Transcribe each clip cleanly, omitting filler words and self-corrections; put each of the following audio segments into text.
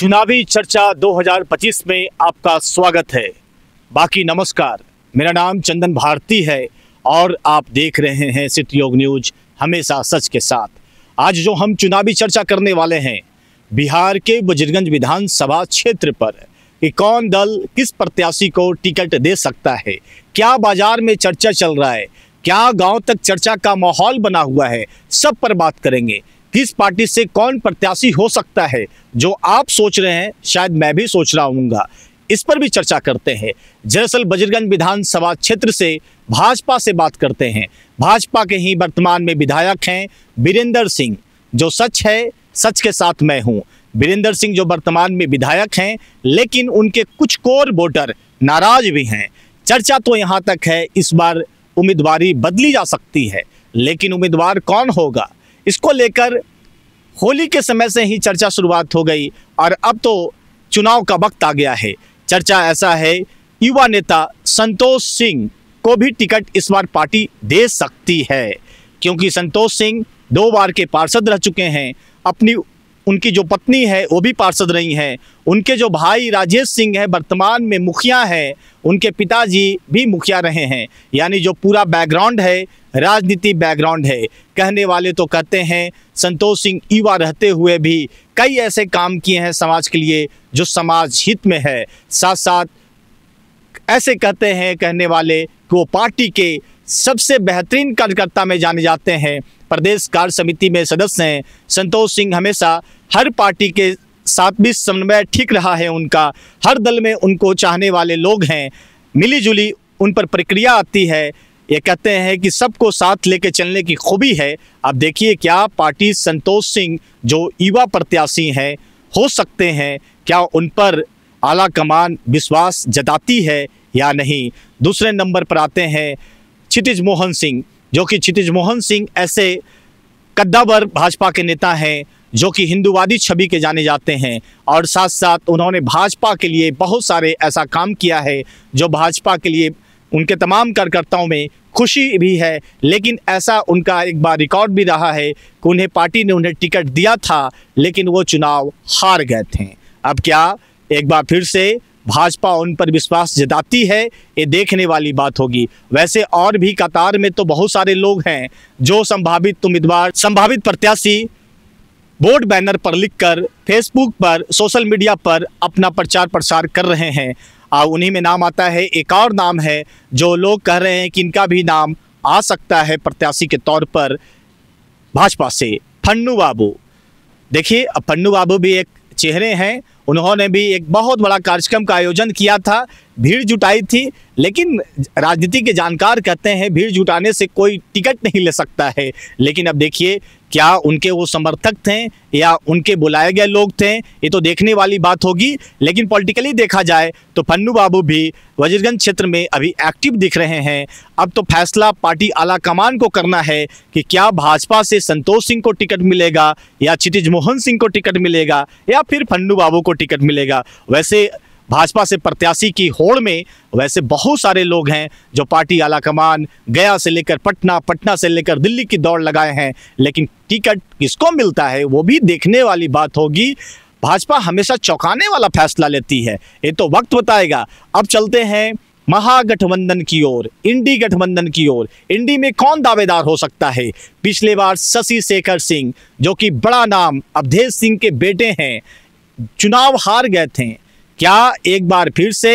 चुनावी चर्चा 2025 में आपका स्वागत है। बाकी नमस्कार, मेरा नाम चंदन भारती है और आप देख रहे हैं सिटी योग न्यूज, हमेशा सच के साथ। आज जो हम चुनावी चर्चा करने वाले हैं बिहार के वजीरगंज विधानसभा क्षेत्र पर कि कौन दल किस प्रत्याशी को टिकट दे सकता है, क्या बाजार में चर्चा चल रहा है, क्या गांव तक चर्चा का माहौल बना हुआ है, सब पर बात करेंगे। किस पार्टी से कौन प्रत्याशी हो सकता है, जो आप सोच रहे हैं शायद मैं भी सोच रहा हूँगा, इस पर भी चर्चा करते हैं। दरअसल वजीरगंज विधानसभा क्षेत्र से भाजपा से बात करते हैं। भाजपा के ही वर्तमान में विधायक हैं वीरेंद्र सिंह, जो सच है, सच के साथ मैं हूँ। वीरेंद्र सिंह जो वर्तमान में विधायक हैं, लेकिन उनके कुछ कोर वोटर नाराज भी हैं। चर्चा तो यहाँ तक है इस बार उम्मीदवारी बदली जा सकती है, लेकिन उम्मीदवार कौन होगा, इसको लेकर होली के समय से ही चर्चा शुरुआत हो गई और अब तो चुनाव का वक्त आ गया है। चर्चा ऐसा है, युवा नेता संतोष सिंह को भी टिकट इस बार पार्टी दे सकती है, क्योंकि संतोष सिंह 2 बार के पार्षद रह चुके हैं। उनकी जो पत्नी है वो भी पार्षद रही हैं। उनके जो भाई राजेश सिंह है वर्तमान में मुखिया हैं, उनके पिताजी भी मुखिया रहे हैं। यानी जो पूरा बैकग्राउंड है, राजनीति बैकग्राउंड है। कहने वाले तो कहते हैं संतोष सिंह युवा रहते हुए भी कई ऐसे काम किए हैं समाज के लिए जो समाज हित में है। साथ साथ ऐसे कहते हैं कहने वाले कि वो पार्टी के सबसे बेहतरीन कार्यकर्ता में जाने जाते हैं। प्रदेश कार्य समिति में सदस्य हैं। संतोष सिंह हमेशा हर पार्टी के साथ भी समन्वय ठीक रहा है उनका। हर दल में उनको चाहने वाले लोग हैं, मिली जुली उन पर प्रक्रिया आती है। ये कहते हैं कि सबको साथ लेके चलने की खूबी है। अब देखिए क्या पार्टी संतोष सिंह जो युवा प्रत्याशी हैं हो सकते हैं, क्या उन पर आला कमान विश्वास जताती है या नहीं। दूसरे नंबर पर आते हैं क्षितिज मोहन सिंह, जो कि क्षितिज मोहन सिंह ऐसे कद्दावर भाजपा के नेता हैं जो कि हिंदूवादी छवि के जाने जाते हैं और साथ साथ उन्होंने भाजपा के लिए बहुत सारे ऐसा काम किया है जो भाजपा के लिए उनके तमाम कार्यकर्ताओं में खुशी भी है। लेकिन ऐसा उनका एक बार रिकॉर्ड भी रहा है कि उन्हें पार्टी ने उन्हें टिकट दिया था, लेकिन वो चुनाव हार गए थे। अब क्या एक बार फिर से भाजपा उन पर विश्वास जताती है, ये देखने वाली बात होगी। वैसे और भी कतार में तो बहुत सारे लोग हैं जो संभावित उम्मीदवार, संभावित प्रत्याशी बोर्ड बैनर पर लिखकर फेसबुक पर, सोशल मीडिया पर अपना प्रचार प्रसार कर रहे हैं। और उन्हीं में नाम आता है, एक और नाम है जो लोग कह रहे हैं कि इनका भी नाम आ सकता है प्रत्याशी के तौर पर भाजपा से, पन्नू बाबू। देखिए अब पन्नू बाबू भी एक चेहरे हैं। उन्होंने भी एक बहुत बड़ा कार्यक्रम का आयोजन किया था, भीड़ जुटाई थी, लेकिन राजनीति के जानकार कहते हैं भीड़ जुटाने से कोई टिकट नहीं ले सकता है। लेकिन अब देखिए क्या उनके वो समर्थक थे या उनके बुलाए गए लोग थे, ये तो देखने वाली बात होगी। लेकिन पॉलिटिकली देखा जाए तो पन्नू बाबू भी वजीरगंज क्षेत्र में अभी एक्टिव दिख रहे हैं। अब तो फैसला पार्टी आला कमान को करना है कि क्या भाजपा से संतोष सिंह को टिकट मिलेगा या क्षितिज मोहन सिंह को टिकट मिलेगा या फिर पन्नू बाबू को टिकट मिलेगा। वैसे भाजपा से प्रत्याशी की होड़ में वैसे बहुत सारे लोग हैं जो पार्टी आलाकमान गया से लेकर पटना, पटना से लेकर दिल्ली की दौड़ लगाए हैं, लेकिन टिकट किसको मिलता है वो भी देखने वाली बात होगी। भाजपा हमेशा चौंकाने वाला फैसला लेती है, ये तो वक्त बताएगा। अब चलते हैं महागठबंधन की ओर, इंडी गठबंधन की ओर। इंडी में कौन दावेदार हो सकता है। पिछले बार शशि शेखर सिंह, जो कि बड़ा नाम अवधेश सिंह के बेटे हैं, चुनाव हार गए थे। क्या एक बार फिर से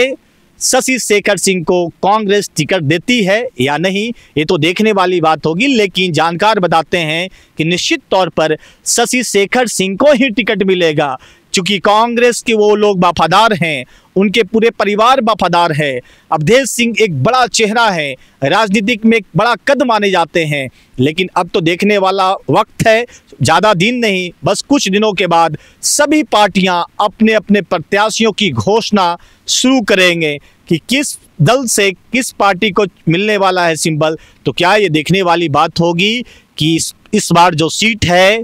शशि शेखर सिंह को कांग्रेस टिकट देती है या नहीं, ये तो देखने वाली बात होगी। लेकिन जानकार बताते हैं कि निश्चित तौर पर शशि शेखर सिंह को ही टिकट मिलेगा, क्योंकि कांग्रेस के वो लोग वफादार हैं, उनके पूरे परिवार वफादार है। अवधेश सिंह एक बड़ा चेहरा है, राजनीतिक में एक बड़ा कद माने जाते हैं। लेकिन अब तो देखने वाला वक्त है, ज़्यादा दिन नहीं, बस कुछ दिनों के बाद सभी पार्टियां अपने अपने प्रत्याशियों की घोषणा शुरू करेंगे कि किस दल से किस पार्टी को मिलने वाला है सिंबल। तो क्या ये देखने वाली बात होगी कि इस बार जो सीट है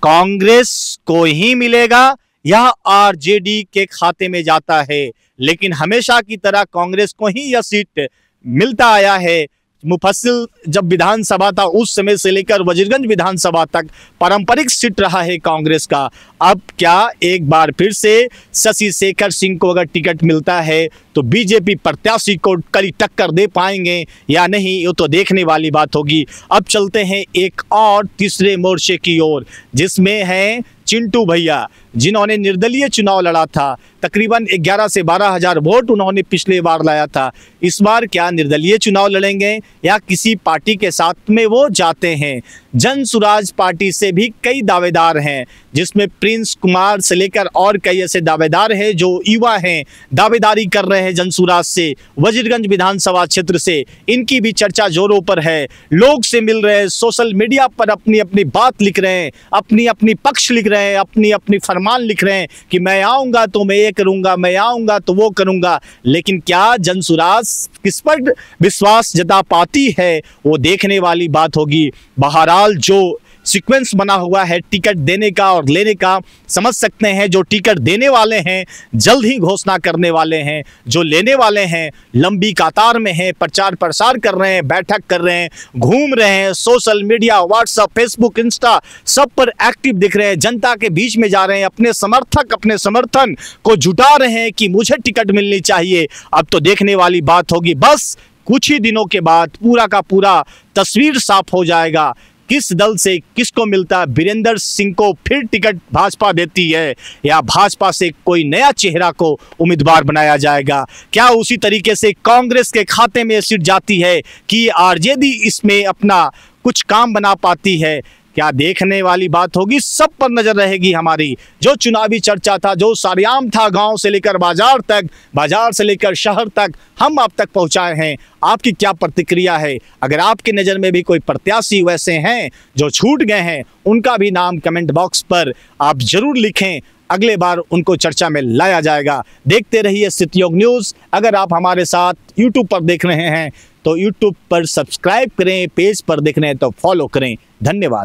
कांग्रेस को ही मिलेगा या आरजेडी के खाते में जाता है। लेकिन हमेशा की तरह कांग्रेस को ही यह सीट मिलता आया है। मुफस्सिल जब विधानसभा था उस समय से लेकर वजीरगंज विधानसभा तक पारंपरिक सीट रहा है कांग्रेस का। अब क्या एक बार फिर से शशि शेखर सिंह को अगर टिकट मिलता है तो बीजेपी प्रत्याशी को कड़ी टक्कर दे पाएंगे या नहीं, ये तो देखने वाली बात होगी। अब चलते हैं एक और तीसरे मोर्चे की ओर, जिसमें है चिंटू भैया, जिन्होंने निर्दलीय चुनाव लड़ा था। तकरीबन 11 से 12 हज़ार वोट उन्होंने पिछले बार लाया था। इस बार क्या निर्दलीय चुनाव लड़ेंगे या किसी पार्टी के साथ में वो जाते हैं? जन सुराज पार्टी से भी कई दावेदार हैं, जिसमें प्रिंस कुमार से लेकर और कई ऐसे दावेदार हैं जो युवा हैं, दावेदारी कर रहे हैं जन सुराज से, वजीरगंज विधानसभा क्षेत्र से। इनकी भी चर्चा जोरों पर है, लोग से मिल रहे हैं, सोशल मीडिया पर अपनी अपनी बात लिख रहे हैं, अपनी अपनी पक्ष लिख रहे हैं, अपनी अपनी फरमान लिख रहे हैं कि मैं आऊँगा तो मैं ये करूँगा, मैं आऊँगा तो वो करूँगा। लेकिन क्या जन सुराज किस पर विश्वास जता पाती है, वो देखने वाली बात होगी। बहरहाल जो सीक्वेंस बना हुआ है टिकट देने का और लेने का, समझ सकते हैं जो टिकट देने वाले हैं जल्द ही घोषणा करने वाले हैं, जो लेने वाले हैं लंबी कतार में हैं, प्रचार प्रसार कर रहे हैं, बैठक कर रहे हैं, घूम रहे हैं, social media, WhatsApp, Facebook, Insta सब पर एक्टिव दिख रहे हैं, जनता के बीच में जा रहे हैं, अपने समर्थक अपने समर्थन को जुटा रहे हैं कि मुझे टिकट मिलनी चाहिए। अब तो देखने वाली बात होगी, बस कुछ ही दिनों के बाद पूरा का पूरा तस्वीर साफ हो जाएगा, किस दल से किसको मिलता है। वीरेंद्र सिंह को फिर टिकट भाजपा देती है या भाजपा से कोई नया चेहरा को उम्मीदवार बनाया जाएगा? क्या उसी तरीके से कांग्रेस के खाते में सीट जाती है कि आरजेडी इसमें अपना कुछ काम बना पाती है? क्या देखने वाली बात होगी, सब पर नजर रहेगी हमारी। जो चुनावी चर्चा था, जो सारेआम था, गांव से लेकर बाजार तक, बाजार से लेकर शहर तक, हम आप तक पहुंचाए हैं। आपकी क्या प्रतिक्रिया है? अगर आपकी नज़र में भी कोई प्रत्याशी वैसे हैं जो छूट गए हैं, उनका भी नाम कमेंट बॉक्स पर आप जरूर लिखें, अगले बार उनको चर्चा में लाया जाएगा। देखते रहिए सत्ययोग न्यूज़। अगर आप हमारे साथ यूट्यूब पर देख रहे हैं तो यूट्यूब पर सब्सक्राइब करें, पेज पर देख रहे हैं तो फॉलो करें। धन्यवाद।